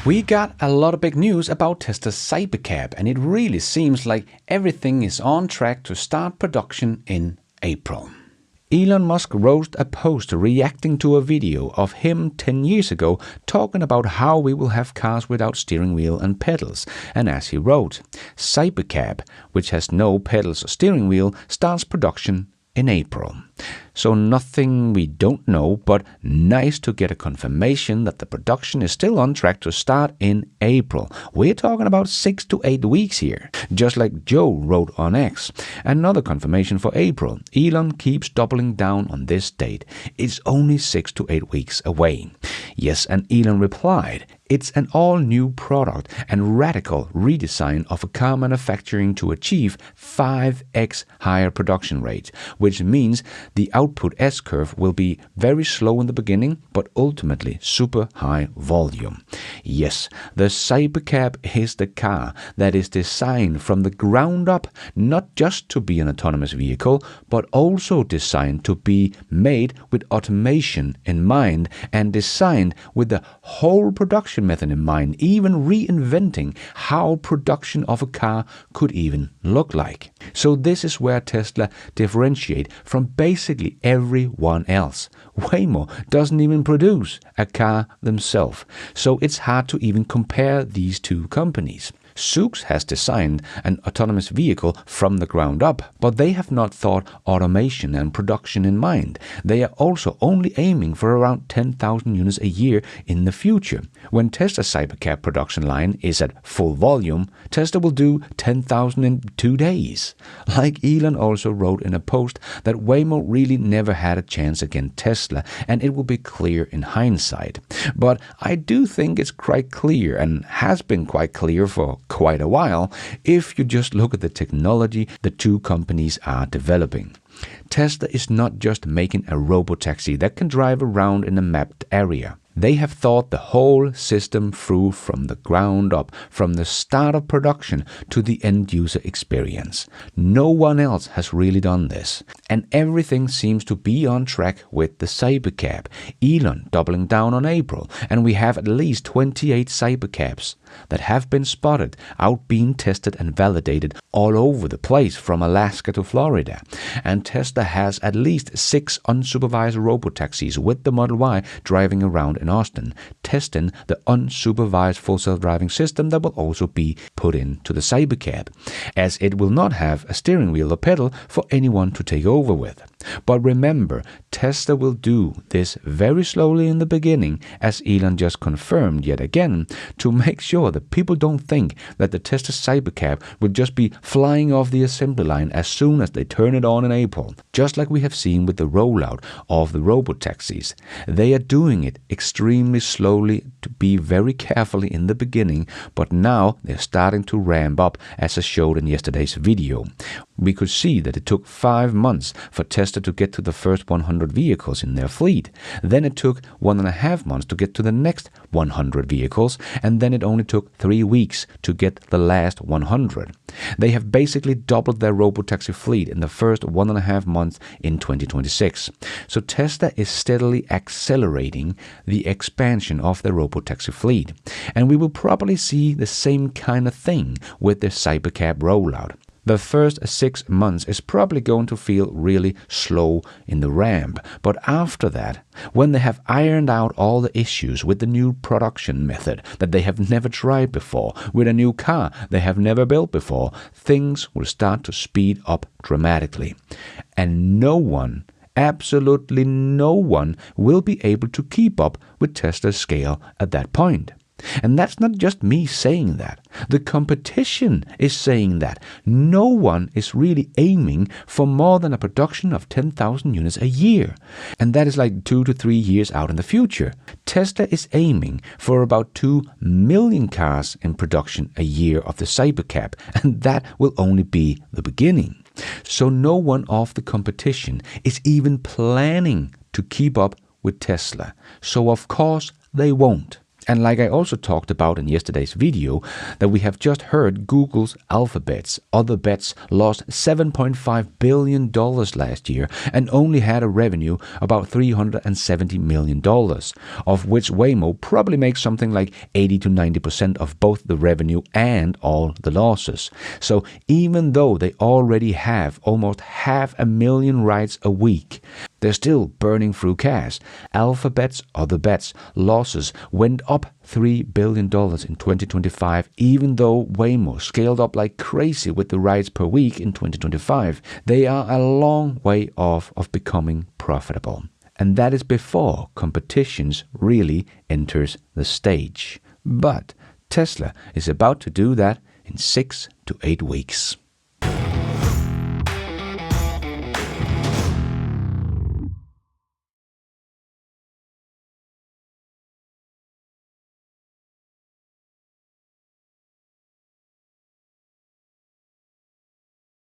We got a lot of big news about Tesla's Cybercab, and it really seems like everything is on track to start production in April. Elon Musk wrote a post reacting to a video of him 10 years ago talking about how we will have cars without steering wheel and pedals. And as he wrote, Cybercab, which has no pedals or steering wheel, starts production in April. So nothing we don't know, but nice to get a confirmation that the production is still on track to start in April. We're talking about 6 to 8 weeks here, just like Joe wrote on X. Another confirmation for April. Elon keeps doubling down on this date. It's only 6 to 8 weeks away. Yes, and Elon replied, it's an all-new product and radical redesign of a car manufacturing to achieve 5x higher production rates, which means the output S-curve will be very slow in the beginning, but ultimately super high volume. Yes, the Cybercab is the car that is designed from the ground up, not just to be an autonomous vehicle, but also designed to be made with automation in mind and designed with the whole production method in mind, even reinventing how production of a car could even look like. So this is where Tesla differentiate from basically everyone else. Waymo doesn't even produce a car themselves, so it's hard to even compare these two companies. Zoox has designed an autonomous vehicle from the ground up, but they have not thought automation and production in mind. They are also only aiming for around 10,000 units a year in the future. When Tesla's Cybercab production line is at full volume, Tesla will do 10,000 in 2 days. Like Elon also wrote in a post that Waymo really never had a chance against Tesla, and it will be clear in hindsight. But I do think it's quite clear, and has been quite clear for quite a while, if you just look at the technology the two companies are developing. Tesla is not just making a robotaxi that can drive around in a mapped area. They have thought the whole system through from the ground up, from the start of production to the end user experience. No one else has really done this. And everything seems to be on track with the Cybercab. Elon doubling down on April, and we have at least 28 Cybercabs that have been spotted out being tested and validated all over the place from Alaska to Florida. And Tesla has at least 6 unsupervised robotaxis with the Model Y driving around in Austin, testing the unsupervised full self-driving system that will also be put into the Cybercab, as it will not have a steering wheel or pedal for anyone to take over with. But remember, Tesla will do this very slowly in the beginning, as Elon just confirmed yet again, to make sure that people don't think that the Tesla Cybercab will just be flying off the assembly line as soon as they turn it on in April, just like we have seen with the rollout of the robotaxis. They are doing it extremely slowly to be very carefully in the beginning, but now they're starting to ramp up, as I showed in yesterday's video. We could see that it took 5 months for Tesla to get to the first 100 vehicles in their fleet. Then it took 1.5 months to get to the next 100 vehicles, and then it only took 3 weeks to get the last 100. They have basically doubled their robotaxi fleet in the first 1.5 months in 2026. So Tesla is steadily accelerating the expansion of their robotaxi fleet, and we will probably see the same kind of thing with the Cybercab rollout. The first 6 months is probably going to feel really slow in the ramp, but after that, when they have ironed out all the issues with the new production method that they have never tried before, with a new car they have never built before, things will start to speed up dramatically. And no one, absolutely no one, will be able to keep up with Tesla's scale at that point. And that's not just me saying that. The competition is saying that. No one is really aiming for more than a production of 10,000 units a year. And that is like 2 to 3 years out in the future. Tesla is aiming for about 2 million cars in production a year of the Cybercab, and that will only be the beginning. So no one of the competition is even planning to keep up with Tesla. So of course they won't. And like I also talked about in yesterday's video, that we have just heard Google's Alphabet's other bets lost $7.5 billion last year and only had a revenue about $370 million, of which Waymo probably makes something like 80 to 90% of both the revenue and all the losses. So even though they already have almost 500,000 rides a week, they're still burning through cash. Alphabet's other bets losses went up $3 billion in 2025, even though Waymo scaled up like crazy with the rides per week in 2025. They are a long way off of becoming profitable. And that is before competitions really enters the stage. But Tesla is about to do that in 6 to 8 weeks.